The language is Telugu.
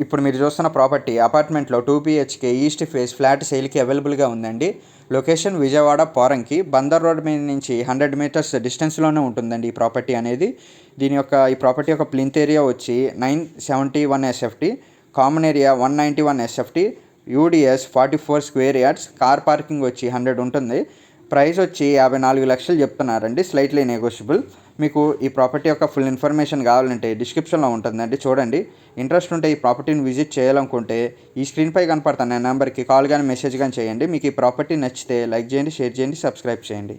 ఇప్పుడు మీరు చూస్తున్న ప్రాపర్టీ అపార్ట్మెంట్లో 2 BHK ఈస్ట్ ఫేస్ ఫ్లాట్ సేల్కి అవైలబుల్గా ఉందండి. లొకేషన్ విజయవాడ పోరంకి బందర్ రోడ్ మీద నుంచి 100 మీటర్స్ డిస్టెన్స్లోనే ఉంటుందండి ఈ ప్రాపర్టీ అనేది. ఈ ప్రాపర్టీ యొక్క ప్లింత్ ఏరియా వచ్చి 971 SFT, common area 191 SFT, UDS 44 square yards, car parking వచ్చి 100 ఉంటుంది. ప్రైస్ వచ్చి 54 లక్షలు చెప్తున్నారండి, స్లైట్లీ నెగోషియబుల్. మీకు ఈ ప్రాపర్టీ యొక్క ఫుల్ ఇన్ఫర్మేషన్ కావాలంటే డిస్క్రిప్షన్లో ఉంటుందండి, చూడండి. ఇంట్రెస్ట్ ఉంటే ఈ ప్రాపర్టీని విజిట్ చేయాలనుకుంటే ఈ స్క్రీన్పై కనపడుతున్న నెంబర్కి కాల్ కానీ మెసేజ్ కానీ చేయండి. మీకు ఈ ప్రాపర్టీ నచ్చితే లైక్ చేయండి, షేర్ చేయండి, సబ్స్క్రైబ్ చేయండి.